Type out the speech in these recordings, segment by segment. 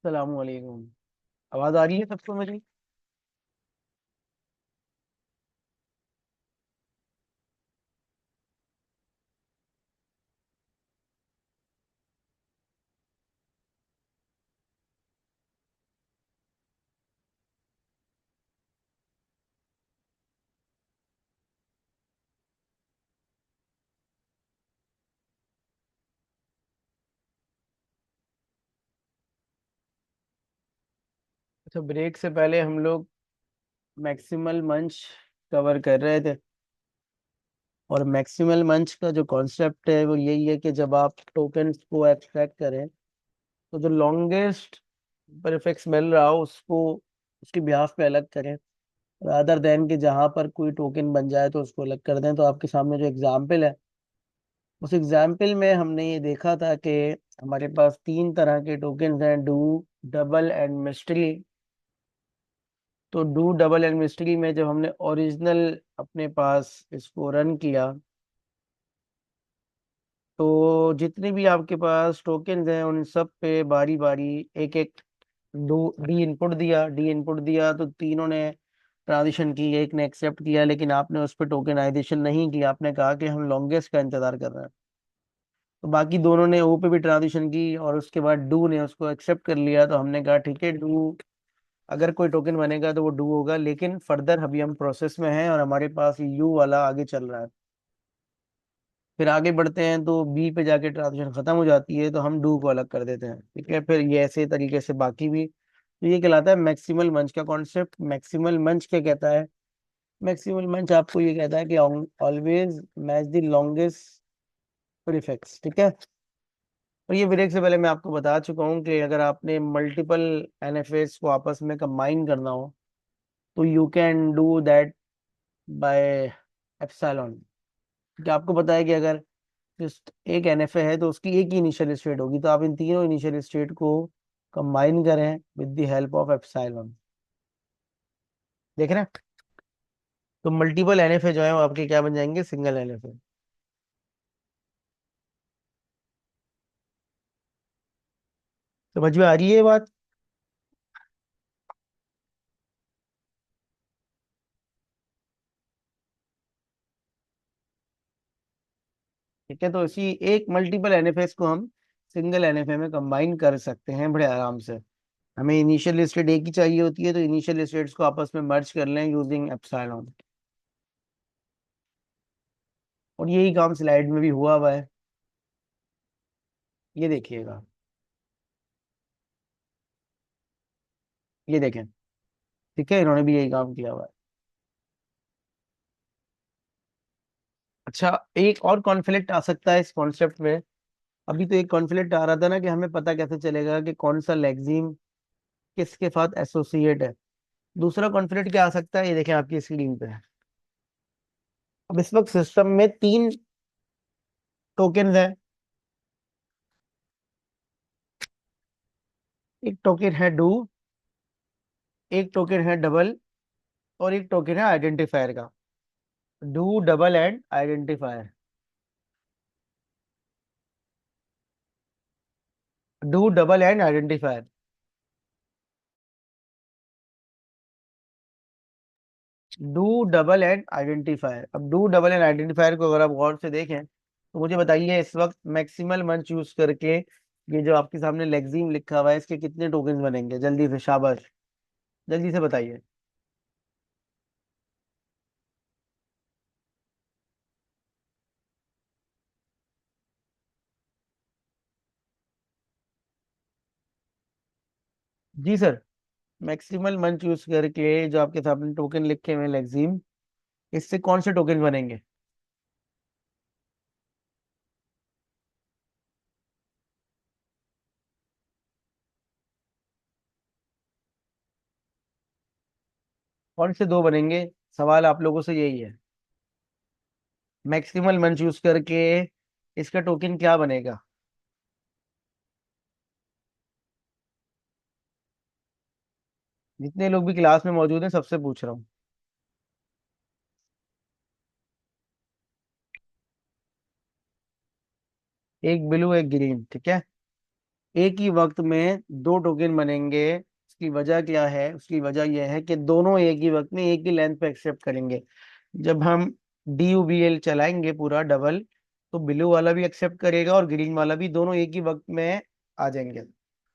सलामकुम। आवाज आ रही है सबको मेरी? अच्छा, ब्रेक से पहले हम लोग मैक्सिमल मंच कवर कर रहे थे। और मैक्सिमल मंच का जो कॉन्सेप्ट है वो यही है कि जब आप टोकन्स को एक्सट्रैक्ट करें तो जो लॉन्गेस्ट प्रीफिक्स मिल रहा हो उसको उसकी बिहाफ पे अलग करें, रादर देन कि जहां पर कोई टोकन बन जाए तो उसको अलग कर दें। तो आपके सामने जो एग्जाम्पल है, उस एग्जाम्पल में हमने ये देखा था कि हमारे पास तीन तरह के टोकन्स हैं: डू, डबल एंड मिस्ट्री। तो डू, डबल एंड मिस्ट्री में जब हमने ओरिजिनल अपने पास इसको रन किया तो जितने भी आपके पास टोकन्स हैं उन सब पे बारी बारी एक एक डू डी इनपुट दिया तो तीनों ने ट्रांजिशन की, एक ने एक्सेप्ट किया, लेकिन आपने उस पर टोकनाइजेशन नहीं किया। आपने कहा कि हम लॉन्गेस्ट का इंतजार कर रहे हैं। तो बाकी दोनों ने ओ पे भी ट्रांजिशन की और उसके बाद डू ने उसको एक्सेप्ट कर लिया। तो हमने कहा ठीक है, डू अगर कोई टोकन बनेगा तो वो डू होगा, लेकिन फर्दर अभी हम प्रोसेस में हैं और हमारे पास यू वाला आगे चल रहा है। फिर आगे बढ़ते हैं तो बी पे जाके ट्रांजेक्शन खत्म हो जाती है तो हम डू को अलग कर देते हैं। ठीक है, फिर ये ऐसे तरीके से बाकी भी। तो ये कहलाता है मैक्सिमल मंच का कॉन्सेप्ट। मैक्सिमल मंच क्या कहता है? मैक्सिमल मंच आपको ये कहता है कि always match the longest prefix. ठीक है। और ये ब्रेक से पहले मैं आपको बता चुका हूँ कि अगर आपने मल्टीपल एनएफएस को आपस में कंबाइन करना हो तो you can do that by epsilon. क्या आपको पता है कि अगर जस्ट एक एनएफए है तो उसकी एक ही इनिशियल स्टेट होगी, तो आप इन तीनों इनिशियल स्टेट को कंबाइन करें with the help of epsilon. देख रहे हैं? तो मल्टीपल एनएफए जो है वो आपके क्या बन जाएंगे? Single NFA. समझ में आ रही है ये बात? ठीक है, तो इसी एक मल्टीपल एनएफए को हम सिंगल एनएफए में कंबाइन कर सकते हैं बड़े आराम से। हमें इनिशियल स्टेट एक ही चाहिए होती है, तो इनिशियल स्टेट्स को आपस में मर्ज कर लें यूजिंग एप्सिलॉन। और यही काम स्लाइड में भी हुआ हुआ है, ये देखिएगा। ये देखें। ठीक है, इन्होंने भी यही काम किया हुआ है। अच्छा, एक और कॉन्फ्लिक्ट आ सकता है इस कॉन्सेप्ट में। अभी तो एक कॉन्फ्लिक्ट आ रहा था ना कि हमें पता कैसे चलेगा कि कौन सा लेक्सिम किसके साथ एसोसिएट है। दूसरा कॉन्फ्लिक्ट क्या आ सकता है, ये देखें आपकी स्क्रीन पे। अब इस वक्त सिस्टम में तीन टोकन हैं। एक टोकन है डू, एक टोकन है डबल, और एक टोकन है आइडेंटिफायर का। Do, double and identifier. Do, double and identifier. Do, double and identifier. अब डू, डबल एंड आइडेंटिफायर को अगर आप गौर से देखें तो मुझे बताइए इस वक्त मैक्सिमल मंच यूज करके ये जो आपके सामने लेक्सिम लिखा हुआ है इसके कितने टोकन बनेंगे? जल्दी से, शाबाश, जल्दी से बताइए। जी सर। मैक्सिमल मंच यूज करके जो आपके सामने टोकन लिखे हुए हैं लेक्सिम, इससे कौन से टोकन बनेंगे? कौन से दो बनेंगे? सवाल आप लोगों से यही है। मैक्सिमल मंच यूज करके इसका टोकन क्या बनेगा? जितने लोग भी क्लास में मौजूद हैं सबसे पूछ रहा हूँ। एक ब्लू, एक ग्रीन। ठीक है। एक ही वक्त में दो टोकन बनेंगे। उसकी वजह क्या है? उसकी वजह यह है कि दोनों एक ही वक्त में एक ही लेंथ पे एक्सेप्ट करेंगे। जब हम DUBL चलाएंगे पूरा डबल, तो ब्लू वाला भी एक्सेप्ट करेगा और ग्रीन वाला भी, दोनों एक ही वक्त में आ जाएंगे।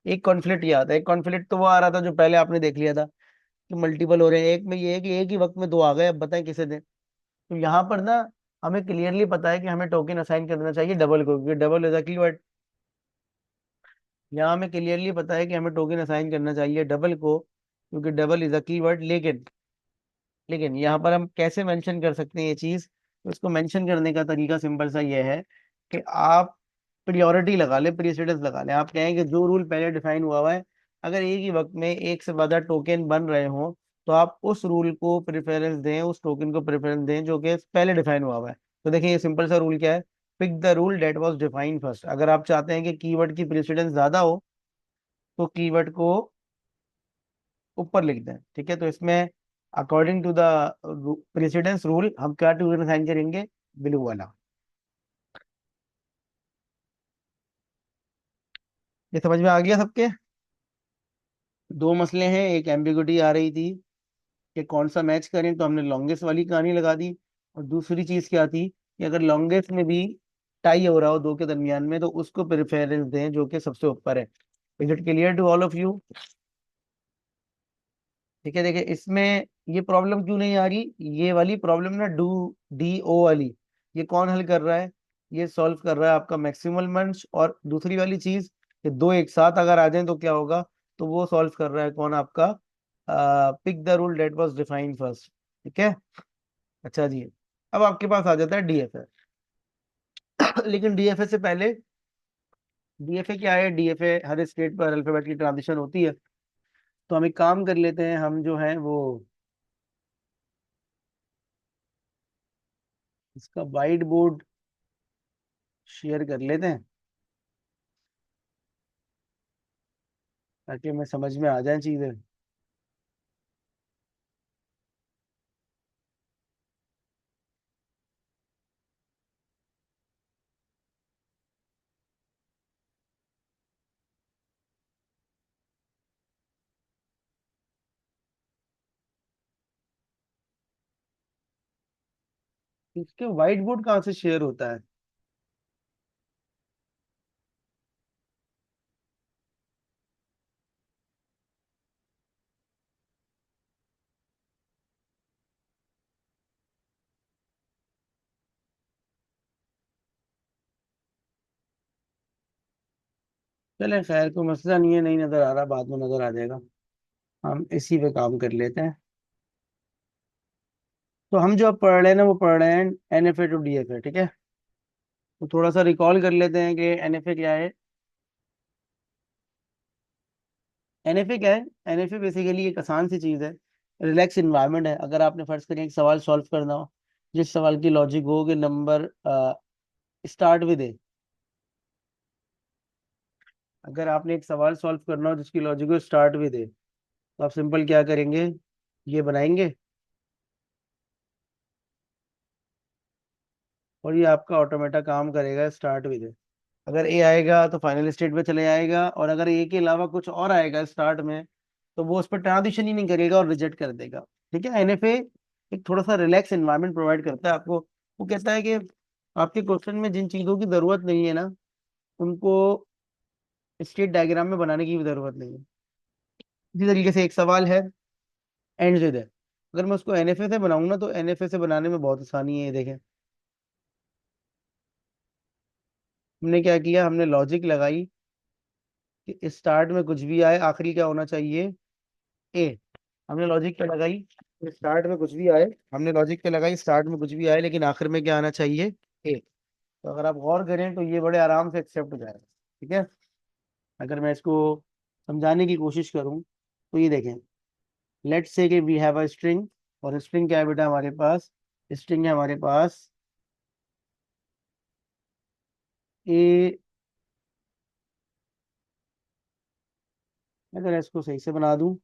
एक कॉन्फ्लिक्ट ये आता है, एक कॉन्फ्लिक्ट तो वो आ रहा था जो पहले आपने देख लिया था कि मल्टीपल हो रहे हैं। एक में ये है कि एक ही वक्त में दो आ गए, अब बताएं किसे दें। तो यहाँ पर ना हमें क्लियरली पता है कि हमें टोकन असाइन करना चाहिए डबल को, क्योंकि डबल इज अ, यहाँ हमें क्लियरली पता है कि हमें टोकन असाइन करना चाहिए डबल को, क्योंकि डबल इज अ कीवर्ड। लेकिन यहाँ पर हम कैसे मेंशन कर सकते हैं ये चीज? तो इसको मेंशन करने का तरीका सिंपल सा ये है कि आप प्रियोरिटी लगा ले, प्रीसिडेंस लगा ले। आप कहें कि जो रूल पहले डिफाइन हुआ हुआ है, अगर एक ही वक्त में एक से ज्यादा टोकन बन रहे हो, तो आप उस रूल को प्रेफरेंस दें, उस टोकन को प्रेफरेंस दें जो कि पहले डिफाइन हुआ हुआ है। तो देखिए ये सिंपल सा रूल क्या है, pick the rule that was defined first. अगर आप चाहते हैं कि कीवर्ड की प्रेसिडेंस ज्यादा हो, तो कीवर्ड को ऊपर लिख दें। ठीक है, तो इसमें according to the precedence rule हम क्या टोकन साइन करेंगे? ब्लू वाला। ये समझ में आ गया सबके? दो मसले हैं, एक एम्बिगुइटी आ रही थी कि कौन सा मैच करें, तो हमने लॉन्गेस्ट वाली कहानी लगा दी। और दूसरी चीज क्या थी कि अगर लॉन्गेस्ट में भी टाई हो रहा हो दो के दरमियान में, तो उसको प्रेफरेंस दें जो कि सबसे ऊपर है। Is it clear to all of you? ठीक है, देखिए इसमें ये प्रॉब्लम क्यों नहीं आ रही, ये वाली प्रॉब्लम ना DO वाली, ये कौन हल कर रहा है? ये सॉल्व कर रहा है आपका मैक्सिमल मंच। और दूसरी वाली चीज कि दो एक साथ अगर आ जाएं तो क्या होगा, तो वो सॉल्व कर रहा है कौन? आपका pick the rule that was defined first. ठीक है, अच्छा जी। अब आपके पास आ जाता है DFA। लेकिन DFA से पहले, DFA क्या है? DFA हर स्टेट पर अल्फाबेट की ट्रांजिशन होती है। तो हम एक काम कर लेते हैं, हम जो है वो इसका वाइट बोर्ड शेयर कर लेते हैं, ताकि हमें समझ में आ जाए चीजें। इसके वाइट बोर्ड कहाँ से शेयर होता है? चले खैर, कोई मसला नहीं है, नहीं नजर आ रहा, बाद में नजर आ जाएगा। हम इसी पे काम कर लेते हैं। तो हम जो अब पढ़ रहे हैं ना, वो पढ़ रहे हैं NFA to DFA। ठीक है, तो थोड़ा सा रिकॉल कर लेते हैं कि NFA क्या है। NFA क्या है? NFA बेसिकली एक आसान सी चीज है, रिलैक्स इन्वायरमेंट है। अगर आपने फर्ज करें एक सवाल सॉल्व करना हो, जिस सवाल की लॉजिक हो कि नंबर स्टार्ट विद ए। अगर आपने एक सवाल सॉल्व करना हो जिसकी लॉजिक हो स्टार्ट विद ए, तो आप सिंपल क्या करेंगे? ये बनाएंगे और ये आपका ऑटोमेटा काम करेगा स्टार्ट विद। अगर ए आएगा तो फाइनल स्टेट पे चले जाएगा, और अगर ए के अलावा कुछ और आएगा स्टार्ट में, तो वो उस पर ट्रांजिशन ही नहीं करेगा और रिजेक्ट कर देगा। ठीक है, NFA एक थोड़ा सा रिलैक्स एनवायरनमेंट प्रोवाइड करता है आपको। वो कहता है कि आपके क्वेश्चन में जिन चीजों की जरूरत नहीं है ना, उनको स्टेट डायग्राम में बनाने की भी जरूरत नहीं है। इसी तरीके से एक सवाल है एंड विद है, अगर मैं उसको NFA से बनाऊंगा ना, तो NFA से बनाने में बहुत आसानी है। ये देखें, हमने क्या किया, हमने लॉजिक लगाई कि स्टार्ट में कुछ भी आए, आखिरी क्या होना चाहिए? ए। हमने लॉजिक पे लगाई स्टार्ट में कुछ भी आए, हमने लॉजिक पे लगाई स्टार्ट में कुछ भी आए, लेकिन आखिर में क्या आना चाहिए? ए। तो अगर आप गौर करें तो ये बड़े आराम से एक्सेप्ट हो जाएगा। ठीक है, अगर मैं इसको समझाने की कोशिश करूं, तो ये देखें, लेट्स से कि वी हैव अ स्ट्रिंग। और स्ट्रिंग क्या है बेटा हमारे पास? स्ट्रिंग है हमारे पास ए। अगर इसको सही से बना दूं,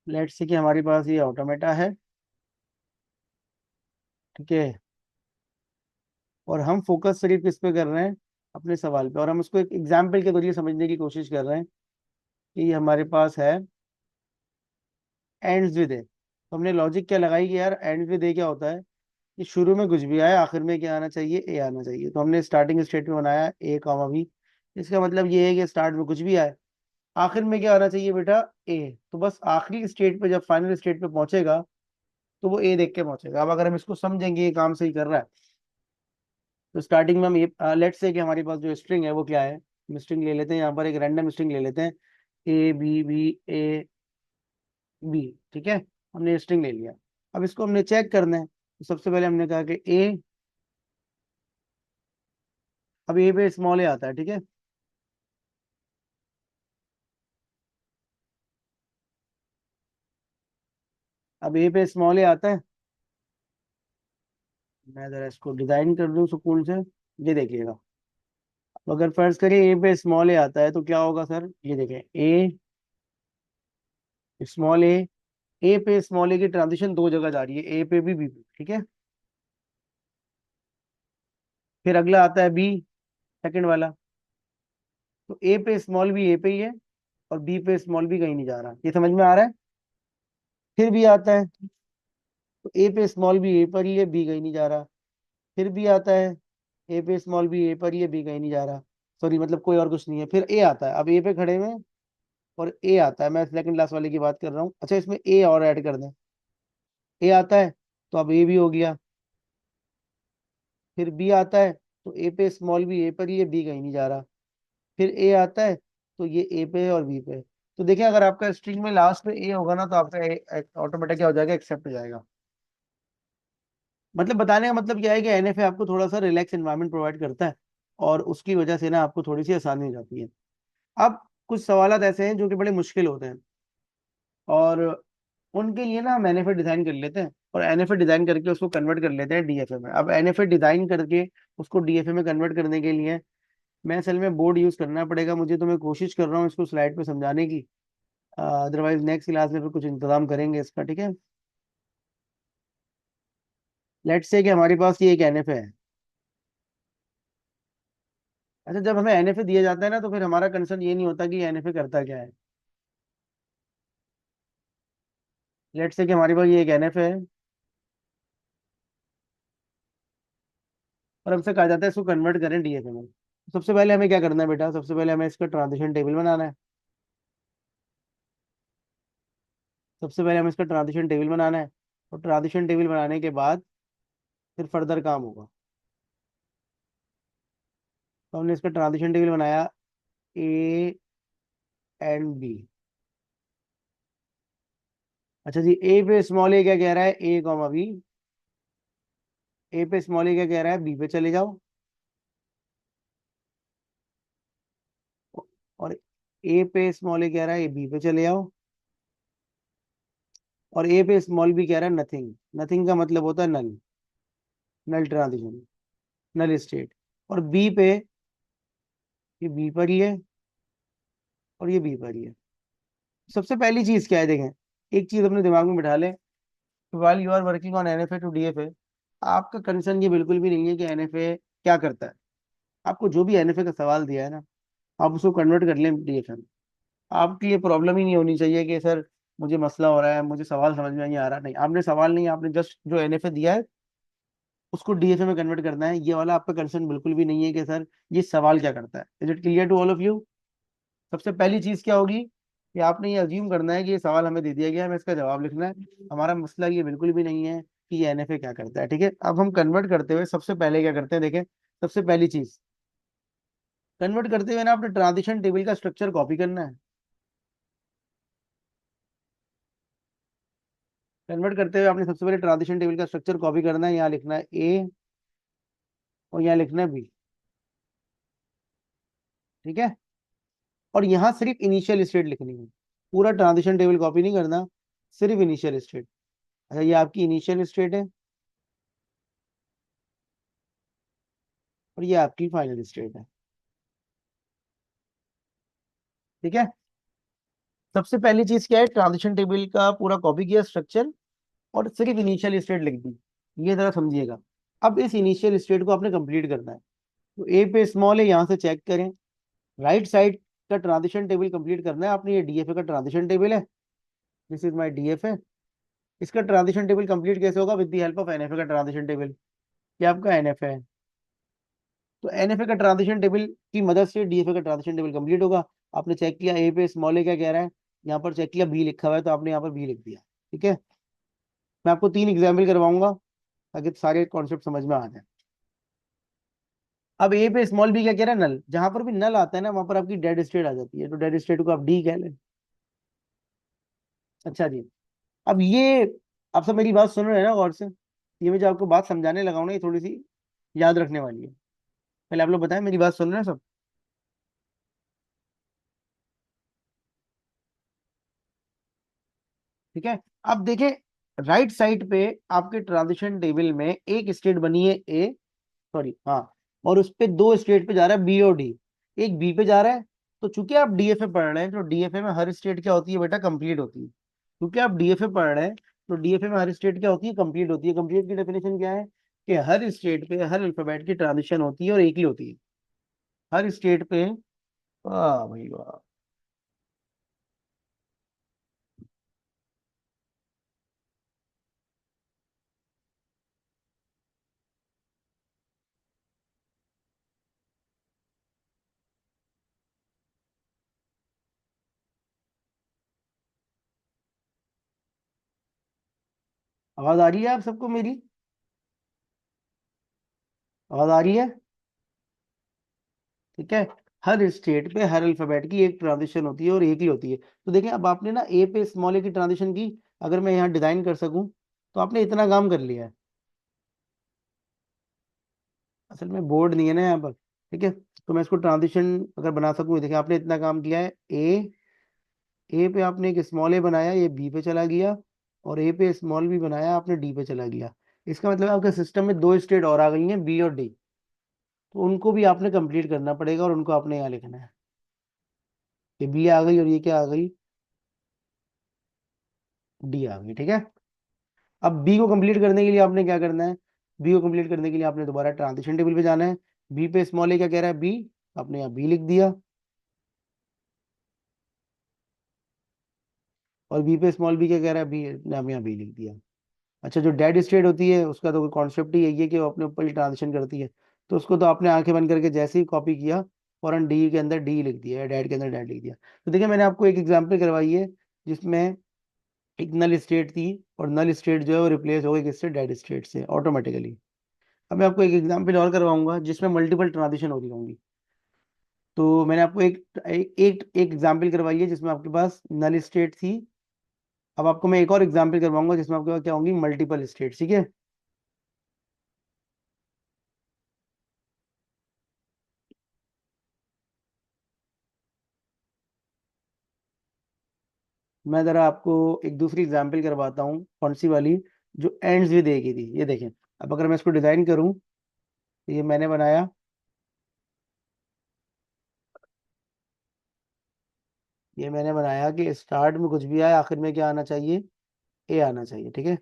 लेट्स से कि हमारे पास ये ऑटोमेटा है। ठीक है, और हम फोकस सिर्फ किस पे कर रहे हैं? अपने सवाल पे, और हम उसको एक एग्जाम्पल के जरिए समझने की कोशिश कर रहे हैं कि ये हमारे पास है एंड्स विद ए। तो हमने लॉजिक क्या लगाई कि यार एंड्स विद ए क्या होता है कि शुरू में कुछ भी आए आखिर में क्या आना चाहिए, ए आना चाहिए। तो हमने स्टार्टिंग स्टेट में बनाया ए कॉमा बी। इसका मतलब ये है कि स्टार्ट में कुछ भी आए आखिर में क्या आना चाहिए बेटा, ए। तो बस आखिरी स्टेट पे जब फाइनल स्टेट पे पहुंचेगा तो वो ए देख के पहुंचेगा। अब अगर हम इसको समझेंगे ये काम सही कर रहा है, तो स्टार्टिंग में हम ये लेट्स से कि हमारे पास जो स्ट्रिंग है वो क्या है, हम स्ट्रिंग ले लेते हैं, यहाँ पर एक रैंडम स्ट्रिंग ले लेते हैं, A B B A B. ठीक है, हमने स्ट्रिंग ले लिया। अब इसको हमने चेक करना है, तो सबसे पहले हमने कहा कि ए, अब ए पे स्मॉल ए आता है। ठीक है, अब ए पे स्मॉल ए आता है। मैं जरा इसको डिजाइन कर दूं सुकून से, ये देखिएगा। तो अगर फर्ज करिए ए पे स्मॉल ए आता है तो क्या होगा सर, ये देखें, ए स्मॉल ए पे स्मॉल ए की ट्रांजिशन दो जगह जा रही है, ए पे भी बी पे। ठीक है, फिर अगला आता है बी, सेकंड वाला। तो ए पे स्मॉल बी ए पे ही है, और बी पे स्मॉल बी कहीं नहीं जा रहा, ये समझ में आ रहा है। फिर भी आता है, तो ए पे स्मॉल बी ए पर ही है, बी कहीं नहीं जा रहा। फिर भी आता है, ए पे स्मॉल बी ए पर ही है, बी कहीं नहीं जा रहा। सॉरी, मतलब कोई और कुछ नहीं है। फिर ए आता है, अब ए पे खड़े में, और ए आता है, मैं सेकंड लास्ट वाले की बात कर रहा हूँ। अच्छा, इसमें ए और ऐड कर दें, ए आता है तो अब ए भी हो गया। फिर बी आता है, तो ए पे स्मॉल बी ए पर ही है, बी कहीं नहीं जा रहा। फिर ए आता है, तो ये ए पे है और बी पे है। तो देखिए, अगर आपका स्ट्रिंग में लास्ट में ए होगा ना, तो आपका ऑटोमेटिक क्या हो जाएगा, एक्सेप्ट हो जाएगा। मतलब बताने का मतलब क्या है कि एनएफए आपको थोड़ा सा रिलैक्स एनवायरनमेंट प्रोवाइड करता है, और उसकी वजह से ना आपको थोड़ी सी आसानी हो जाती है। अब कुछ सवाल ऐसे हैं जो कि बड़े मुश्किल होते हैं, और उनके लिए ना हम एनएफए डिजाइन कर लेते हैं, और एनएफए डिजाइन करके उसको कन्वर्ट कर लेते हैं डीएफए में। अब एनएफए डिजाइन करके उसको डीएफए में कन्वर्ट करने के लिए मैं असल में बोर्ड यूज करना पड़ेगा मुझे, तो मैं कोशिश कर रहा हूँ इसको स्लाइड पे समझाने की। अदरवाइज नेक्स्ट क्लास में फिर कुछ इंतजाम करेंगे इसका। ठीक है, लेट्स से कि हमारे पास ये एक एनएफए है। अच्छा, जब हमें एनएफए दिया जाता है ना, तो फिर हमारा कंसर्न ये नहीं होता कि एनएफए करता क्या है। लेट्स से कि हमारे पास ये एक एनएफए है, और हमसे कहा जाता है इसको कन्वर्ट करें डीएफए में। सबसे पहले हमें क्या करना है बेटा, सबसे पहले हमें इसका ट्रांजिशन टेबल बनाना है। सबसे पहले हमें इसका ट्रांजिशन टेबल बनाना है, और ट्रांजिशन टेबल बनाने के बाद फिर फर्दर काम होगा। तो हमने इसका ट्रांजिशन टेबल बनाया, ए एंड बी। अच्छा जी, ए पे स्मॉल ए क्या कह रहा है, ए कॉमा बी। ए पे स्मॉल ए क्या कह रहा है, बी पे चले जाओ। और ए पे स्मॉल ए कह रहा है बी पे चले आओ। और ए पे स्मॉल बी कह रहा है नथिंग। नथिंग का मतलब होता है नल, नल ट्रांजिशन, नल स्टेट। और बी पे, ये बी पर ही है, और ये बी पर ही है। सबसे पहली चीज क्या है, देखें, एक चीज अपने दिमाग में बिठा लें, while you are working on NFA to DFA, आपका कंसर्न ये बिल्कुल भी नहीं है कि एनएफए क्या करता है। आपको जो भी एनएफए का सवाल दिया है ना, आप उसको कन्वर्ट कर लें डीएफए में। आपकी ये प्रॉब्लम ही नहीं होनी चाहिए कि सर मुझे मसला हो रहा है, मुझे सवाल समझ में नहीं आ रहा। नहीं, आपने सवाल नहीं, आपने जस्ट जो एनएफए दिया है उसको डीएफए में कन्वर्ट करना है। ये वाला आपका कंसर्न बिल्कुल भी नहीं है कि सर ये सवाल क्या करता है। Is it clear to all of you? सबसे पहली चीज क्या होगी कि आपने ये अज्यूम करना है कि ये सवाल हमें दे दिया गया है, हमें इसका जवाब लिखना है। हमारा मसला ये बिल्कुल भी नहीं है कि ये एनएफए क्या करता है। ठीक है, अब हम कन्वर्ट करते हुए सबसे पहले क्या करते हैं, देखें, सबसे पहली चीज, कन्वर्ट करते हुए ना अपने ट्रांजिशन टेबल का स्ट्रक्चर कॉपी करना है। कन्वर्ट करते हुए आपने सबसे पहले ट्रांजिशन टेबल का स्ट्रक्चर कॉपी करना है। यहाँ लिखना है ए, और यहाँ लिखना है बी। ठीक है, और यहाँ सिर्फ इनिशियल स्टेट लिखनी है, पूरा ट्रांजिशन टेबल कॉपी नहीं करना, सिर्फ इनिशियल स्टेट। अच्छा, ये आपकी इनिशियल स्टेट है, और ये आपकी फाइनल स्टेट है। ठीक है, सबसे पहली चीज क्या है, ट्रांजिशन टेबल का पूरा कॉपी किया स्ट्रक्चर, और सिर्फ इनिशियल स्टेट लिख दी। ये जरा समझिएगा। अब इस इनिशियल स्टेट को आपने कंप्लीट करना है। तो ए पे स्मॉल है, यहाँ से चेक करें। राइट साइड का ट्रांजिशन टेबल कंप्लीट करना है आपने। ये डीएफए का ट्रांजिशन टेबल है, दिस इज माय डीएफए। इसका ट्रांजिशन टेबल कंप्लीट कैसे होगा? With the help of NFA का ट्रांजिशन टेबल। ये आपका एनएफए है, तो एनएफए का ट्रांजिशन टेबल की मदद से डीएफए का ट्रांजिशन टेबल कंप्लीट होगा। आपने चेक किया ए पे स्मॉल ए क्या कह रहा है, यहाँ पर चेक किया बी लिखा हुआ है, तो आपने यहाँ पर बी लिख दिया। ठीक है, मैं आपको 3 एग्जाम्पल करवाऊंगा ताकि सारे कॉन्सेप्ट समझ में आ जाए। अब ए पे स्मॉल बी क्या कह रहा है? नल। जहां पर भी नल आता है ना, वहां पर आपकी डेड स्टेट आ जाती है, तो डेड स्टेट को आप डी कह लें। अच्छा जी, अब ये आप सब मेरी बात सुन रहे हैं ना गौर से? ये मैं जो आपको बात समझाने लगा हूं ना, ये थोड़ी सी याद रखने वाली है। पहले आप लोग बताएं, मेरी बात सुन रहे हैं सब? ठीक है, अब देखें, राइट साइड पे आपके ट्रांजिशन टेबल में एक स्टेट बनी है ए, सॉरी हाँ, और उस पे 2 स्टेट पे जा रहा है बी और डी। एक बी पे जा रहा है। तो चूंकि आप डीएफए पढ़ रहे हैं, तो डीएफए में हर स्टेट क्या होती है बेटा? कंप्लीट होती है। क्योंकि आप डीएफए पढ़ रहे हैं, तो डीएफए में हर स्टेट क्या होती है? कंप्लीट होती है। कंप्लीट की डेफिनेशन क्या है? कि हर स्टेट पे हर अल्फाबेट की ट्रांजिशन होती है और एक ही होती है हर स्टेट पे। वाह भाई वाह। आवाज आ रही है आप सबको मेरी? आवाज आ रही है? ठीक है, हर स्टेट पे हर अल्फाबेट की एक ट्रांजिशन होती है और एक ही होती है। तो देखें, अब आपने ना ए पे स्मॉल ए की ट्रांजिशन की। अगर मैं यहाँ डिजाइन कर सकूं, तो आपने इतना काम कर लिया है। असल में बोर्ड नहीं है ना यहाँ पर। ठीक है, तो मैं इसको ट्रांजिशन अगर बना सकूं, देखिए आपने इतना काम किया है। ए पे आपने एक स्मॉल ए बनाया, ये बी पे चला गया। और ए पे स्मॉल बी बनाया, आपने डी पे चला गया। इसका मतलब आपके सिस्टम में 2 स्टेट और आ गई हैं, बी और डी। तो उनको भी आपने कंप्लीट करना पड़ेगा और उनको आपने यहाँ लिखना है। ये बी आ गई और ये क्या आ गई? डी आ गई। ठीक है, अब बी को कंप्लीट करने के लिए आपने क्या करना है? बी को कंप्लीट करने के लिए आपने दोबारा ट्रांजिशन टेबल पे जाना है। बी पे स्मॉल ए क्या कह रहा है? बी। आपने यहाँ बी लिख दिया, और बी पे स्मॉल बी क्या कह रहा है? बी, हमने यहाँ बी लिख दिया। अच्छा, जो डेड स्टेट होती है उसका तो कॉन्सेप्ट ही यही है कि वो अपने ऊपर ही ट्रांजिशन करती है। तो उसको तो आपने आंखें बंद करके जैसे ही कॉपी किया, फौरन डी के अंदर डी लिख दिया, डेड के अंदर डेड लिख दिया। तो देखिए, मैंने आपको एक एग्जाम्पल करवाई है जिसमें एक नल स्टेट थी, और नल स्टेट जो है वो रिप्लेस हो गई किससे? डेड स्टेट से ऑटोमेटिकली। अब मैं आपको एक एग्जाम्पल और करवाऊंगा जिसमें मल्टीपल ट्रांजिशन हो रही होंगी। तो मैंने आपको एक एग्जाम्पल करवाई है जिसमें आपके पास नल स्टेट थी। अब आपको मैं एक और एग्जाम्पल करवाऊंगा जिसमें आपके पास क्या होंगी? Multiple state. ठीक है, मैं जरा आपको एक दूसरी एग्जाम्पल करवाता हूँ। कौन सी वाली? जो एंड्स भी देगी थी। ये देखें, अब अगर मैं इसको डिजाइन करूँ, तो ये मैंने बनाया। ये मैंने बनाया कि स्टार्ट में कुछ भी आए, आखिर में क्या आना चाहिए? ए आना चाहिए। ठीक है,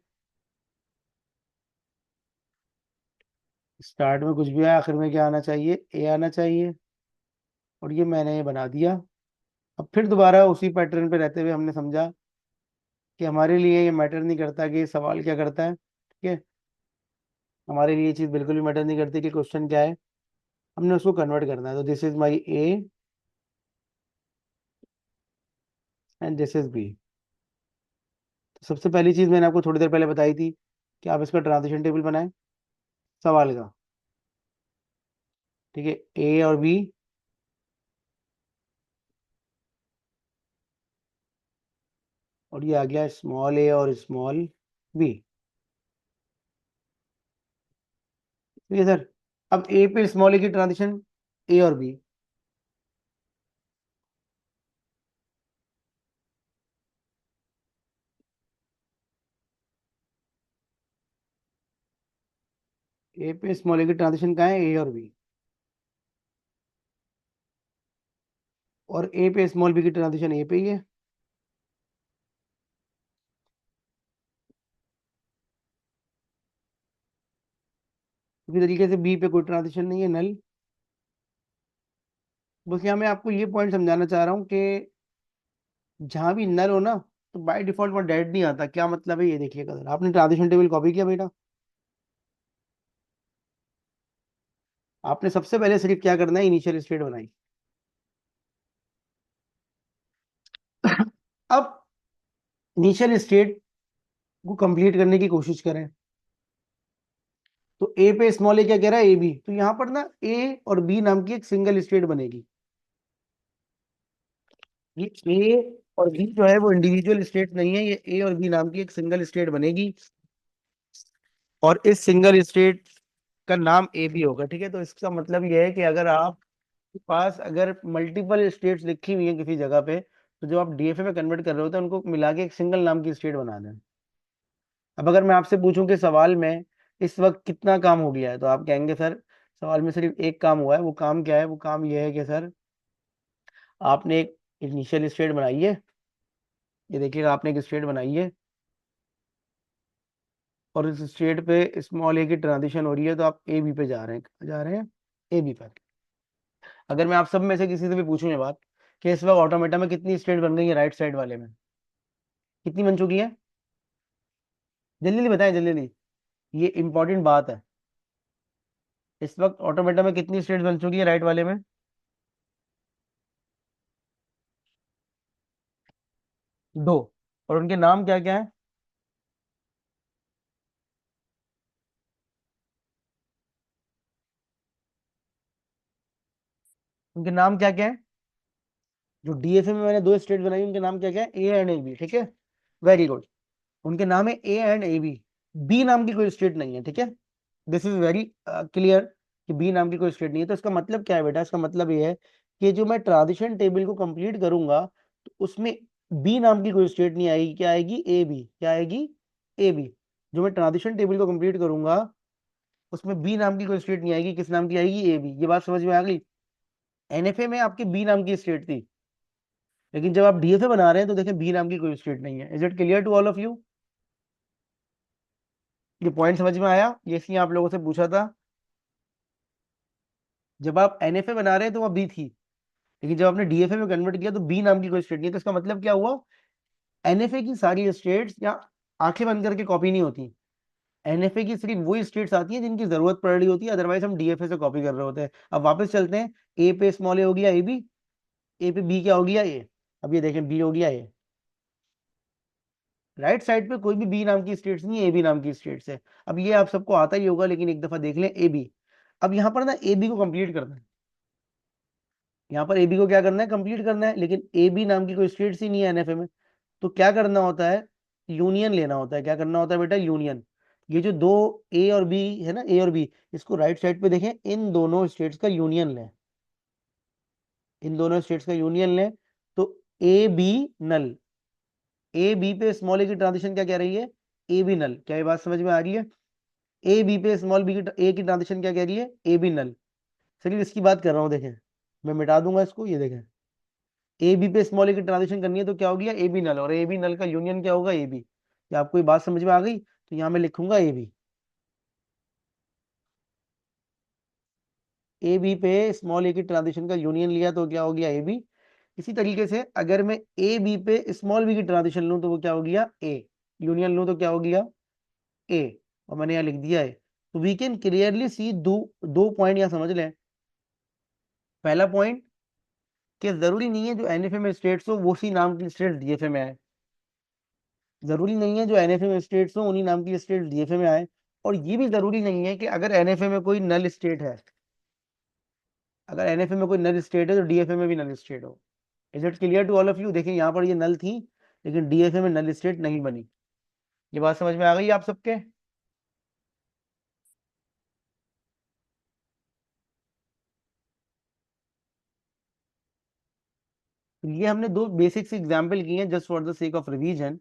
स्टार्ट में कुछ भी आए, आखिर में क्या आना चाहिए? ए आना चाहिए। और ये मैंने ये बना दिया। अब फिर दोबारा उसी पैटर्न पे रहते हुए हमने समझा कि हमारे लिए ये मैटर नहीं करता कि ये सवाल क्या करता है। ठीक है, हमारे लिए ये चीज़ बिल्कुल भी मैटर नहीं करती कि क्वेश्चन क्या है। हमने उसको कन्वर्ट करना है। तो this is my A and this is B. तो सबसे पहली चीज़ मैंने आपको थोड़ी देर पहले बताई थी कि आप इसका ट्रांजिशन टेबल बनाएं सवाल का। ठीक है, ए और बी, और ये आ गया स्मॉल ए और स्मॉल बी। ठीक है सर। अब ए पे स्मॉल ए की ट्रांजिशन, ए और बी। ए पे स्मॉल ए की ट्रांजिशन कहाँ है? ए और बी। और ए पे स्मॉल बी की ट्रांजिशन ए पे ही है। इसी तरीके से बी पे कोई ट्रांजिशन नहीं है, नल। बस यहाँ मैं आपको ये पॉइंट समझाना चाह रहा हूँ कि जहां भी नल हो ना, तो बाय डिफॉल्ट वहाँ डेड नहीं आता। क्या मतलब है ये देखिएगा जरा। आपने ट्रांजिशन टेबल कॉपी किया बेटा? आपने सबसे पहले सिर्फ क्या करना है, इनिशियल स्टेट बनाई। अब इनिशियल स्टेट को कंप्लीट करने की कोशिश करें। तो ए पे स्मॉल ए क्या कह रहा है, ए बी। तो यहां पर ना ए और बी नाम की एक सिंगल स्टेट बनेगी। ये ए और बी जो है वो इंडिविजुअल स्टेट नहीं है, ये ए और बी नाम की एक सिंगल स्टेट बनेगी। और इस सिंगल स्टेट का नाम ए बी होगा। ठीक है, तो इसका मतलब ये है कि अगर आपके पास अगर मल्टीपल स्टेट्स लिखी हुई है किसी जगह पे, तो जो आप डीएफए में कन्वर्ट कर रहे होते हैं उनको मिला के एक सिंगल नाम की स्टेट बना दें। अब अगर मैं आपसे पूछूं कि सवाल में इस वक्त कितना काम हो गया है, तो आप कहेंगे सर सवाल में सिर्फ एक काम हुआ है। वो काम क्या है? वो काम ये है कि सर आपने एक इनिशियल स्टेट बनाई है। ये देखिएगा, आपने एक स्टेट बनाई है और इस स्टेट पे स्मॉल ए की ट्रांजिशन हो रही है, तो आप ए बी पे जा रहे हैं। कहाँ जा रहे हैं? ए बी पर। अगर मैं आप सब में से किसी से भी पूछूं ये बात कि इस वक्त ऑटोमेटा में कितनी स्टेट बन गई है राइट साइड वाले में, कितनी बन चुकी है? जल्दी जल्दी बताएं, जल्दी जल्दी। ये इंपॉर्टेंट बात है। इस वक्त ऑटोमेटा में कितनी स्टेट बन चुकी है राइट वाले में? दो। और उनके नाम क्या क्या है? उनके नाम क्या क्या है? जो डीएफए में मैंने दो स्टेट बनाई उनके नाम क्या क्या है? A and A B. ठीक है, वेरी गुड। उनके नाम है A and A B. B नाम की कोई स्टेट नहीं है। ठीक है, दिस इज वेरी क्लियर कि बी नाम की कोई स्टेट नहीं है। तो इसका मतलब क्या है बेटा? इसका मतलब ये है कि जो मैं ट्रांजिशन टेबल को कंप्लीट करूंगा तो उसमें बी नाम की कोई स्टेट नहीं आएगी। क्या आएगी? A B. क्या आएगी? A B. जो मैं ट्रांजिशन टेबल को कंप्लीट करूंगा उसमें बी नाम की कोई स्टेट नहीं आएगी। किस नाम की आएगी? A B. ये बात समझ में आ गई? एनएफए में आपकी बी नाम की स्टेट थी, लेकिन जब आप डीएफए बना रहे हैं तो देखें बी नाम की कोई स्टेट नहीं है। Is it clear to all of you? ये पॉइंट समझ में आया? ये इसलिए आप लोगों से पूछा था। जब आप एनएफए बना रहे हैं तो वह बी थी, लेकिन जब आपने डीएफए में कन्वर्ट किया तो बी नाम की कोई स्टेट नहीं है। तो इसका मतलब क्या हुआ? एनएफए की सारी स्टेट्स या आंखें बंद करके कॉपी नहीं होती। एनएफए की सिर्फ वही स्टेट्स आती हैं जिनकी जरूरत पड़ रही होती है, अदरवाइज हम डीएफए से कॉपी कर रहे होते हैं। अब वापस चलते हैं। ए पे स्मॉल ए हो गया ए बी, ए पे बी क्या हो गया? ए। अब ये देखें बी हो गया ए। राइट साइड पे कोई भी बी नाम की स्टेट्स नहीं है, ए बी नाम की स्टेट्स है। अब ये आप सबको आता ही होगा, लेकिन एक दफा देख लें ए बी। अब यहाँ पर ना ए बी को कंप्लीट करना है। यहाँ पर ए बी को क्या करना है? कंप्लीट करना है, लेकिन ए बी नाम की कोई स्टेट्स ही नहीं है एनएफए में। तो क्या करना होता है? यूनियन लेना होता है। क्या करना होता है बेटा? यूनियन। ये जो दो ए और बी है ना, ए और बी, इसको राइट साइड पे देखें, इन दोनों स्टेट्स का यूनियन लें। इन दोनों स्टेट्स का यूनियन लें तो A B null. A B पे स्मॉल ए की ट्रांजिशन क्या कह रही है? A B null. क्या ये बात समझ में आ रही है? ए बी पे स्मॉल बी की ए की ट्रांजिशन क्या कह रही है? A B null. चलिए इसकी बात कर रहा हूँ, देखें। मैं मिटा दूंगा इसको, ये देखें। ए बी पे स्मॉल ए की ट्रांजिशन करनी है तो क्या हो गया? A B null. और ए बी नल का यूनियन क्या होगा? A B. क्या आपको ये बात समझ में आ गई? तो यहाँ मैं लिखूंगा ए बी। ए बी पे स्मॉल ए की ट्रांजिशन का यूनियन लिया तो क्या हो गया? A B. इसी तरीके से अगर मैं ए बी पे स्मॉल बी की ट्रांजिशन लूं तो वो क्या हो गया? ए। यूनियन लूं तो क्या हो गया? ए। और मैंने यहाँ लिख दिया है। तो वी कैन क्लियरली सी दो दो पॉइंट यहाँ समझ लें। पहला पॉइंट कि जरूरी नहीं है जो एनएफए में स्टेट्स हो वो उसी नाम की स्टेट डीएफए में आए। जरूरी नहीं है जो एनएफए में स्टेट्स हो उन्हीं नाम की स्टेट डीएफए में आए। और ये भी जरूरी नहीं है कि अगर एनएफए में कोई नल स्टेट है, अगर एनएफए में कोई नल स्टेट है तो डीएफए में भी नल स्टेट हो। Is it clear to all of you? देखिए यहाँ पर ये नल थी, लेकिन डीएफए में नल स्टेट नहीं बनी। ये बात समझ में आ गई आप सबके? तो ये हमने दो बेसिक से एग्जाम्पल किए हैं just for the sake of revision.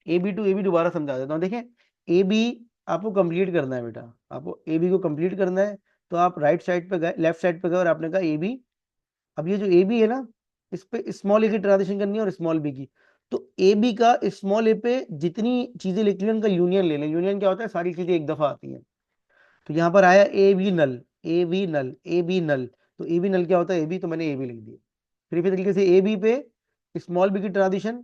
A B to A B दोबारा समझा देता हूँ। देखें, ए बी आपको कंप्लीट करना है बेटा। आपको ए बी को कंप्लीट करना है। तो आप राइट साइड पे गए, लेफ्ट साइड पे गए और आपने कहा ए बी। अब ये जो ए बी है ना, इस पे स्मॉल ए की ट्रांजिशन करनी है और स्मॉल बी की। तो ए बी का स्मॉल ए पे जितनी चीजें लिखी हैं उनका यूनियन ले लें। यूनियन क्या होता है? सारी चीजें एक दफा आती हैं। तो यहाँ पर आया A B null, A B null, A B null. तो ए बी नल क्या होता है, ए बी, तो मैंने ए बी लिख दिया। फिर इसी तरीके से ए बी पे स्मॉल बी की ट्रांजिशन,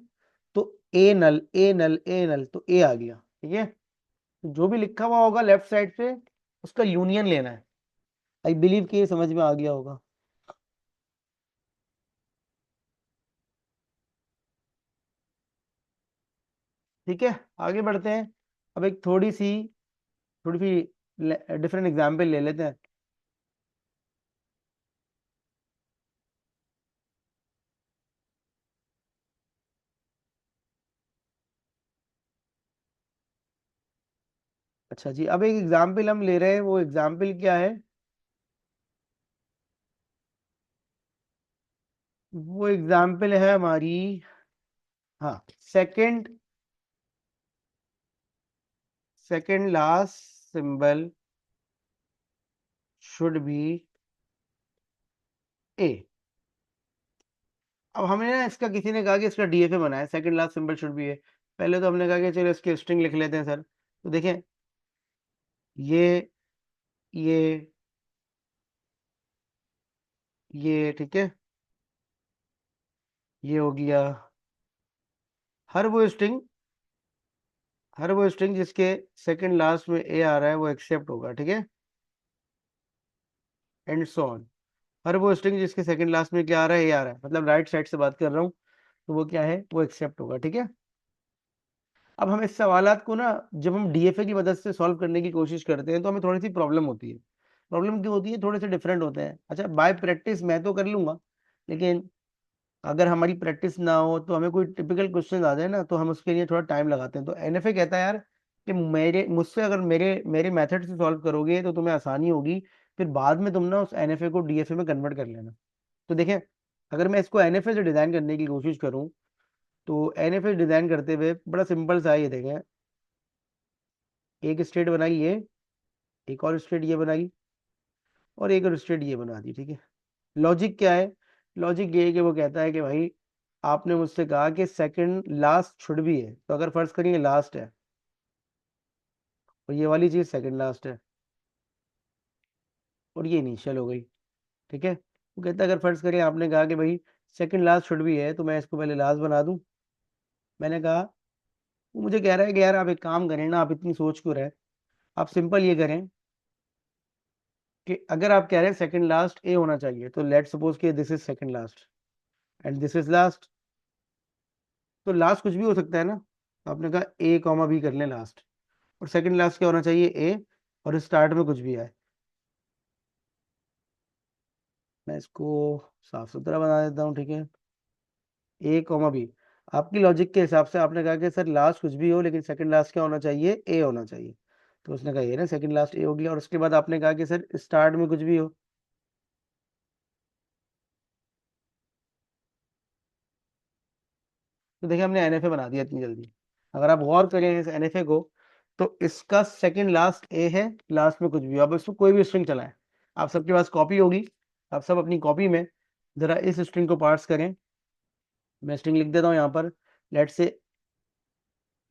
तो ए नल ए नल ए नल, तो ए आ गया। ठीक है, तो जो भी लिखा हुआ होगा लेफ्ट साइड पे उसका यूनियन लेना है। आई बिलीव कि ये समझ में आ गया होगा। ठीक है, आगे बढ़ते हैं। अब एक थोड़ी सी डिफरेंट एग्जाम्पल ले लेते हैं। अच्छा जी, अब एक एग्जाम्पल हम ले रहे हैं, वो एग्जाम्पल क्या है, वो एग्जाम्पल है हमारी, हाँ, second second last symbol should be A. अब हमने ना इसका, किसी ने कहा कि इसका डीएफए बनाया, second last symbol should be A. पहले तो हमने कहा कि चलो इसकी स्ट्रिंग लिख लेते हैं सर। तो देखें, ये ये ये ठीक है, ये हो गया। हर वो स्ट्रिंग हर वो स्ट्रिंग जिसके सेकंड लास्ट में ए आ रहा है वो एक्सेप्ट होगा। ठीक है, एंड सो ऑन। हर वो स्ट्रिंग जिसके सेकंड लास्ट में क्या आ रहा है, ए आ रहा है, मतलब राइट साइड से बात कर रहा हूँ, तो वो क्या है, वो एक्सेप्ट होगा। ठीक है, अब हम इस सवालात को ना, जब हम डीएफए की मदद से सॉल्व करने की कोशिश करते हैं तो हमें थोड़ी सी प्रॉब्लम होती है। प्रॉब्लम क्यों होती है, थोड़े से डिफरेंट होते हैं। अच्छा, बाय प्रैक्टिस मैं तो कर लूंगा, लेकिन अगर हमारी प्रैक्टिस ना हो तो हमें कोई टिपिकल क्वेश्चन आ जाए ना, तो हम उसके लिए थोड़ा टाइम लगाते हैं। तो एनएफए कहता है यार कि मेरे मुझसे अगर मेरे मेरे मेथड से सॉल्व करोगे तो तुम्हें आसानी होगी, फिर बाद में तुम ना उस एनएफए को डीएफए में कन्वर्ट कर लेना। तो देखें, अगर मैं इसको एनएफए से डिजाइन करने की कोशिश करूं, तो एनएफए डिजाइन करते हुए बड़ा सिंपल सा है, ये देखें, एक स्टेट बनाई ये, एक और स्टेट ये बनाई, और एक और स्टेट ये बना दी। ठीक है, लॉजिक क्या है, लॉजिक ये है कि वो कहता है कि भाई आपने मुझसे कहा कि सेकंड लास्ट शुड भी है, तो अगर फर्ज करिए लास्ट है और ये वाली चीज सेकंड लास्ट है और ये इनिशियल हो गई। ठीक है, वो कहता है अगर फर्ज करिए आपने कहा कि भाई सेकंड लास्ट शुड भी है, तो मैं इसको पहले लास्ट बना दूं। मैंने कहा, वो मुझे कह रहा है कि यार आप एक काम करें ना, आप इतनी सोच क्यों रहे, आप सिंपल ये करें कि अगर आप कह रहे हैं सेकंड लास्ट ए होना चाहिए, तो लेट सपोज कि this is second last and this is last, तो लास्ट कुछ भी हो सकता है ना। तो आपने कहा ए कॉमा बी कर लें लास्ट, और सेकंड लास्ट क्या होना चाहिए, ए, और स्टार्ट में कुछ भी आए। मैं इसको साफ सुथरा बना देता हूँ। ठीक है, ए कॉमा बी, आपकी लॉजिक के हिसाब से आपने कहा कि सर लास्ट कुछ भी हो लेकिन सेकंड लास्ट क्या होना चाहिए, ए होना चाहिए। तो उसने कहा ये ना सेकंड लास्ट ए हो गया, और उसके बाद आपने कहा कि सर स्टार्ट में कुछ भी हो। तो देखिए, हमने एनएफए बना दिया इतनी जल्दी। अगर आप गौर करें इस एनएफए को, तो इसका सेकंड लास्ट ए है, लास्ट में कुछ भी हो, अब इसको कोई भी स्ट्रिंग चलाएं, आप सबके पास कॉपी होगी, आप सब अपनी कॉपी में जरा इस स्ट्रिंग को पार्स करें। मैं स्ट्रिंग लिख देता हूँ यहाँ पर, लेट से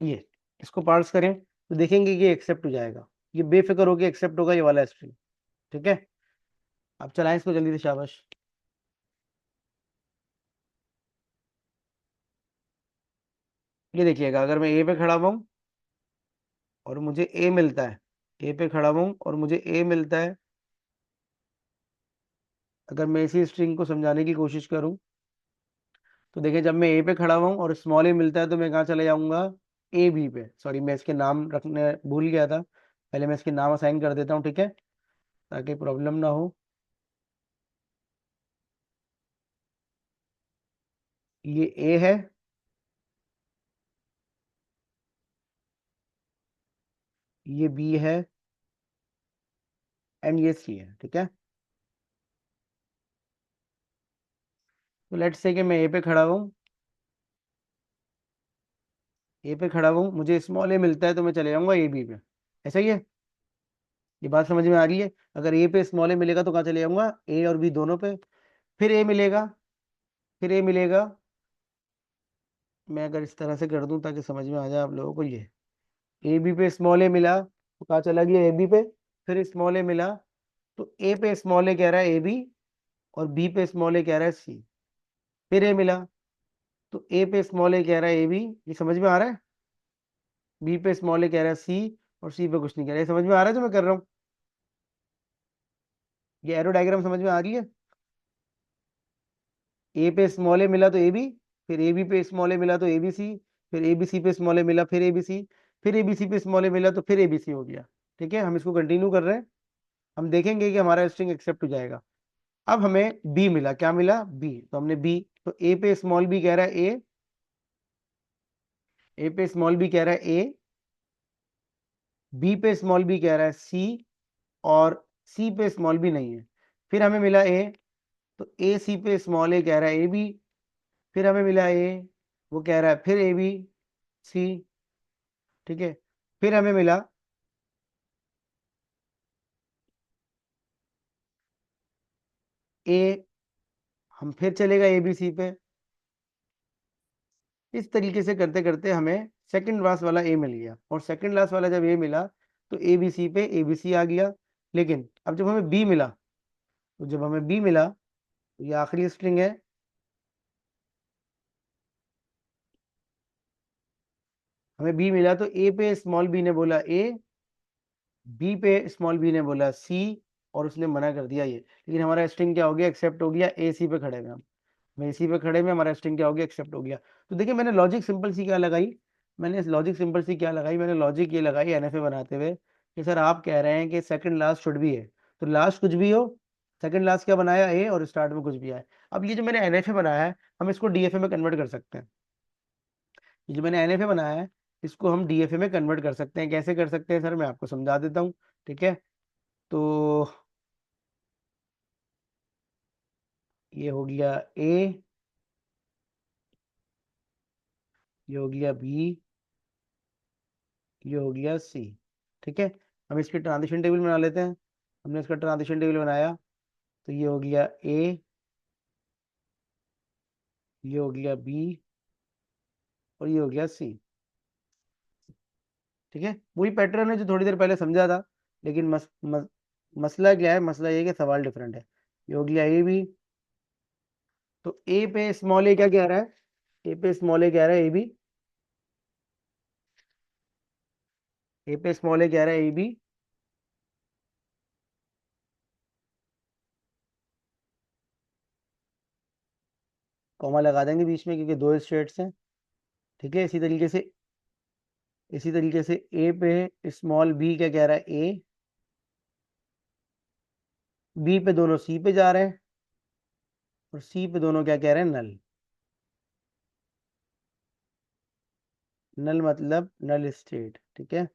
ये, इसको पार्स करें तो देखेंगे कि ये एक्सेप्ट हो जाएगा, ये बेफिक्र होकर एक्सेप्ट होगा, ये वाला स्ट्रिंग। ठीक है, आप चलाएं इसको जल्दी से, शाबाश। ये देखिएगा, अगर मैं ए पे खड़ा हुआ हूँ और मुझे ए मिलता है, ए पे खड़ा हुआ हूँ और मुझे ए मिलता है, अगर मैं इसी स्ट्रिंग को समझाने की कोशिश करूँ, तो देखिए जब मैं ए पे खड़ा हुआ हूँ और स्मॉल ए मिलता है, तो मैं कहाँ चले जाऊंगा, ए बी पे। सॉरी, मैं इसके नाम रखने भूल गया था, पहले मैं इसके नाम असाइन कर देता हूँ। ठीक है, ताकि प्रॉब्लम ना हो। ये ए है, ये बी है, एंड ये सी है। ठीक है, तो लेट्स से कि मैं ए पे खड़ा हूँ, ए पे खड़ा हूँ, मुझे स्मॉल ए मिलता है, तो मैं चले जाऊंगा ए बी पे। ऐसा ही है, ये बात समझ में आ रही है। अगर ए पे स्मॉल ए मिलेगा तो कहाँ चले जाऊंगा, ए और बी दोनों पे। फिर ए मिलेगा, फिर ए मिलेगा, मैं अगर इस तरह से कर दूं ताकि समझ में आ जाए आप लोगों को, ये ए बी पे स्मॉल ए मिला तो कहाँ चला गया, ए बी पे। फिर स्मॉल ए मिला, तो ए पे स्मॉल ए कह रहा है ए बी, और बी पे स्मॉल ए कह रहा है सी, फिर ए मिला तो ए पे स्मॉल ए कह रहा है ए बी, ये समझ में आ रहा है। बी पे स्मॉल ए कह रहा है सी और सी पे कुछ नहीं कह रहा है, ये समझ में आ रहा है जो मैं कर रहा हूँ। ये एरो डायग्राम समझ में आ रही है। ए पे स्मॉल ए मिला तो ए बी, फिर ए बी पे स्मॉल ए मिला तो ए बी सी, फिर ए बी सी पे स्मॉल ए मिला फिर ए बी सी, फिर ए बी सी पे स्मॉल ए मिला तो फिर ए बी सी हो गया। ठीक है, हम इसको कंटिन्यू कर रहे हैं, हम देखेंगे कि हमारा स्ट्रिंग एक्सेप्ट हो जाएगा। अब हमें बी मिला, क्या मिला बी, तो हमने बी, तो ए पे स्मॉल बी कह रहा है ए पे स्मॉल बी कह रहा है ए, बी पे स्मॉल बी कह रहा है सी, और सी पे स्मॉल बी नहीं है। फिर हमें मिला ए, तो ए सी पे स्मॉल ए कह रहा है ए बी, फिर हमें मिला ए, वो कह रहा है फिर ए बी सी। ठीक है, फिर हमें मिला ए, हम फिर चलेगा ए बी सी पे। इस तरीके से करते करते हमें सेकंड लास्ट वाला ए मिल गया, और सेकंड लास्ट वाला जब ए मिला तो ए बी सी पे ए बी सी आ गया। लेकिन अब जब हमें बी मिला, तो जब हमें बी मिला तो ये आखिरी स्ट्रिंग है, हमें बी मिला तो ए पे स्मॉल बी ने बोला ए, बी पे स्मॉल बी ने बोला सी, और उसने मना कर दिया ये। लेकिन हमारा स्ट्रिंग क्या हो गया, एक्सेप्ट हो गया, ए सी पे खड़े में हम इसी पे खड़े में हमारा स्ट्रिंग क्या हो गया, एक्सेप्ट हो गया। तो देखिए मैंने लॉजिक सिंपल सी क्या लगाई, मैंने इस लॉजिक सिंपल सी क्या लगाई, मैंने लॉजिक ये लगाई एनएफए बनाते हुए कि सर आप कह रहे हैं कि सेकंड लास्ट शुड भी है, तो लास्ट कुछ भी हो, सेकंड लास्ट क्या बनाया ए, और स्टार्ट में कुछ भी आए। अब ये जो मैंने एनएफए बनाया है हम इसको डीएफए में कन्वर्ट कर सकते हैं। ये जो मैंने एनएफए बनाया है इसको हम डीएफए में कन्वर्ट कर सकते हैं। कैसे कर सकते हैं सर, मैं आपको समझा देता हूँ। ठीक है, तो ये हो गया ए, ये हो गया बी, ये हो गया सी। ठीक है, हम इसकी ट्रांजिशन टेबल बना लेते हैं। हमने इसका ट्रांजिशन टेबल बनाया, तो ये हो गया ए, ये हो गया बी, और ये हो गया सी। ठीक है, वही पैटर्न है जो थोड़ी देर पहले समझा था, लेकिन मसला क्या है, मसला ये है कि सवाल डिफरेंट है। ये हो गया ए बी, तो ए पे स्मॉल ए क्या कह रहा है, ए पे स्मॉल ए कह रहा है ए बी, ए पे स्मॉल ए कह रहा है ए बी, कॉमा लगा देंगे बीच में क्योंकि दो स्टेट्स हैं। ठीक है, इसी तरीके से ए पे स्मॉल बी क्या कह रहा है ए, बी पे दोनों सी पे जा रहे हैं, और सी पे दोनों क्या कह रहे हैं नल। नल मतलब नल स्टेट। ठीक है,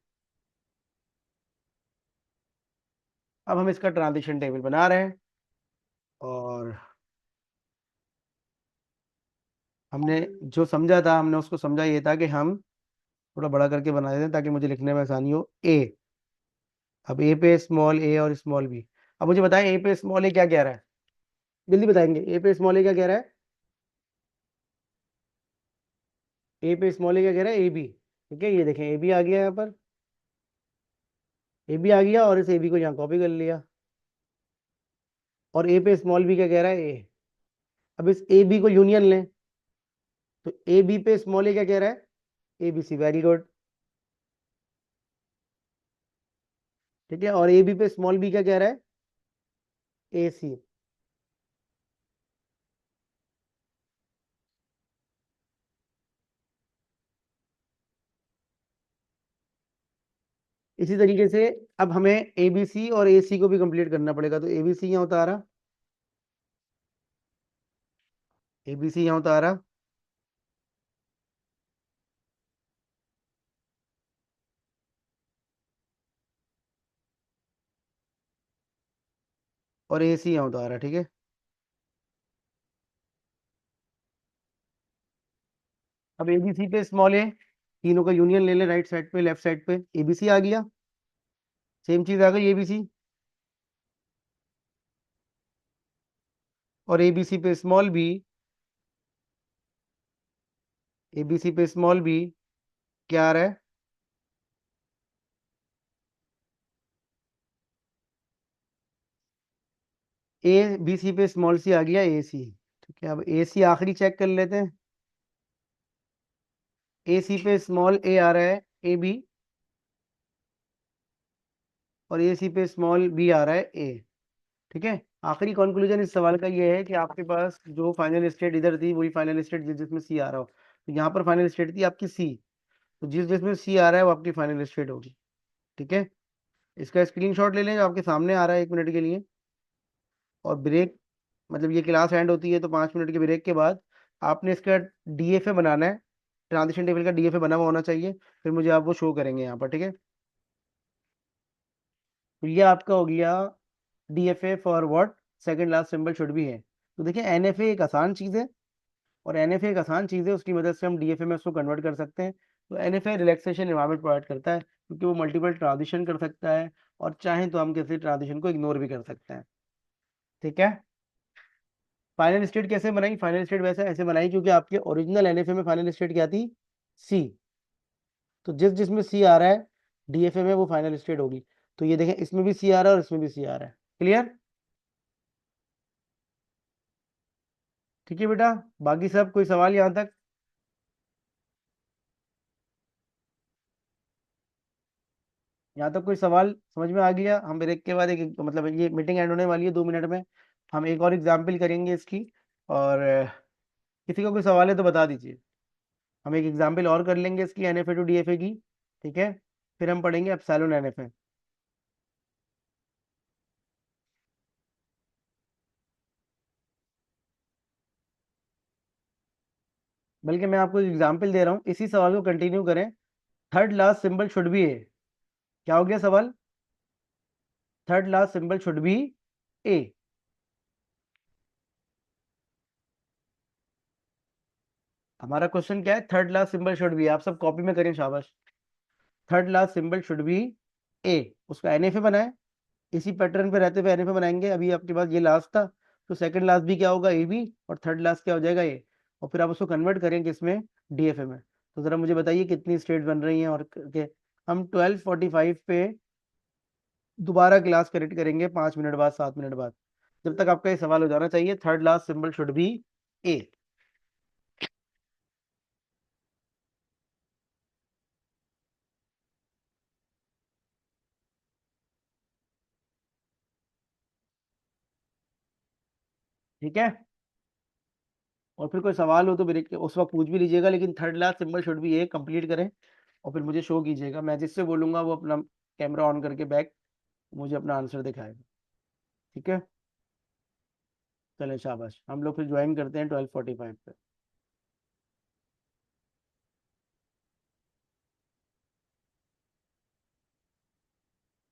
अब हम इसका ट्रांजिशन टेबल बना रहे हैं, और हमने जो समझा था हमने उसको समझा ये था कि हम थोड़ा बड़ा करके बना देते हैं ताकि मुझे लिखने में आसानी हो। ए, अब ए पे स्मॉल ए और स्मॉल बी, अब मुझे बताएं ए पे स्मॉल ए क्या कह रहा है, जल्दी बताएंगे ए पे स्मॉल ए क्या कह रहा है। ए पे स्मॉल ए क्या कह रहा है ए बी। ठीक है, ये देखें ए बी आ गया यहाँ पर, ए बी आ गया, और इस ए बी को यहाँ कॉपी कर लिया, और ए पे स्मॉल बी क्या कह रहा है ए। अब इस ए बी को यूनियन लें, तो ए बी पे स्मॉल ए क्या कह रहा है A B C, very good. ठीक है, और ए बी पे स्मॉल बी क्या कह रहा है ए सी। इसी तरीके से अब हमें ए बी सी और ए सी को भी कंप्लीट करना पड़ेगा, तो ए बी सी यहाँ उतारा, ए बी सी यहाँ उतारा, और ए सी यहाँ उतारा। ठीक है, अब ए बी सी पे स्मॉल ए, तीनों का यूनियन ले ले, राइट साइड पे लेफ्ट साइड पे ए बी सी आ गया, सेम चीज आ गई ए बी सी, और ए बी सी पे small B, A B C पे स्मॉल बी क्या आ रहा है ए बी सी पे स्मॉल सी आ गया ए सी। ठीक है, अब ए सी आखिरी चेक कर लेते हैं। ए सी पे स्मॉल ए आ रहा है ए बी, और ए सी पे स्मॉल बी आ रहा है ए। ठीक है, आखिरी कंक्लूजन इस सवाल का ये है कि आपके पास जो फाइनल स्टेट इधर थी वही फाइनल स्टेट जिसमें सी आ रहा हो। तो यहाँ पर फाइनल स्टेट थी आपकी सी, तो जिसमें सी आ रहा है वो आपकी फाइनल स्टेट होगी। ठीक है, इसका स्क्रीनशॉट ले लें जो आपके सामने आ रहा है 1 मिनट के लिए। और ब्रेक, मतलब ये क्लास एंड होती है तो 5 मिनट के ब्रेक के बाद आपने इसका डीएफए बनाना है। ट्रांजिशन टेबल का डीएफए बना हुआ होना चाहिए, फिर मुझे आप वो शो करेंगे यहाँ पर। ठीक है, तो ये आपका हो गया DFA for what second last symbol should B है। तो देखिए एनएफए एक आसान चीज़ है, और एनएफए एक आसान चीज़ है, उसकी मदद से हम डीएफए में उसको कन्वर्ट कर सकते हैं। तो एनएफए रिलैक्सेशन एनवायरनमेंट प्रोवाइड करता है, क्योंकि वो मल्टीपल ट्रांजिशन कर सकता है, और चाहें तो हम किसी ट्रांजिशन को इग्नोर भी कर सकते हैं। ठीक है, फाइनल स्टेट कैसे बनाई? फाइनल स्टेट वैसे ऐसे बनाई क्योंकि आपके ओरिजिनल एनएफए में फाइनल स्टेट क्या थी? सी। तो जिसमें सी आ रहा है डीएफए में वो फाइनल स्टेट होगी। तो ये देखें, इसमें भी सी आ रहा है और इसमें भी सी आ रहा है। क्लियर? ठीक है बेटा, बाकी सब कोई सवाल यहाँ तक? यहाँ तक कोई सवाल समझ में आ गया? हम ब्रेक के बाद एक, मतलब ये मीटिंग एंड होने वाली है 2 मिनट में, हम एक और एग्जाम्पल करेंगे इसकी। और किसी का कोई सवाल है तो बता दीजिए। हम एक एग्जाम्पल और कर लेंगे इसकी एनएफए टू डीएफए की। ठीक है, फिर हम पढ़ेंगे एप्सिलॉन एनएफए। बल्कि मैं आपको एग्जाम्पल दे रहा हूँ, इसी सवाल को कंटिन्यू करें। Third last symbol should be A. क्या हो गया सवाल? Third last symbol should be A. हमारा क्वेश्चन क्या है? Third last symbol should be, आप सब कॉपी में करें, शाबाश। Third last symbol should be A, उसका एनएफए बनाए। इसी पैटर्न पे रहते हुए एनएफए बनाएंगे। अभी आपके पास ये लास्ट था, तो सेकंड लास्ट भी क्या होगा? ए बी, और थर्ड लास्ट क्या हो जाएगा? ए। और फिर आप उसको कन्वर्ट करेंगे इसमें डीएफए में। तो जरा मुझे बताइए कितनी स्टेट बन रही हैं और के। हम 12:45 पे दोबारा क्लास कनेक्ट करेंगे, 5 मिनट बाद, 7 मिनट बाद। जब तक आपका ये सवाल हो जाना चाहिए, third last symbol should be A. ठीक है, और फिर कोई सवाल हो तो ब्रेक के उस वक्त पूछ भी लीजिएगा, लेकिन third last symbol should be A complete करें। और फिर मुझे शो कीजिएगा, मैं जिससे बोलूंगा वो अपना कैमरा ऑन करके बैक मुझे अपना आंसर दिखाएगा। ठीक है, चलें शाबाश, हम लोग फिर ज्वाइन करते हैं 12:45 पे।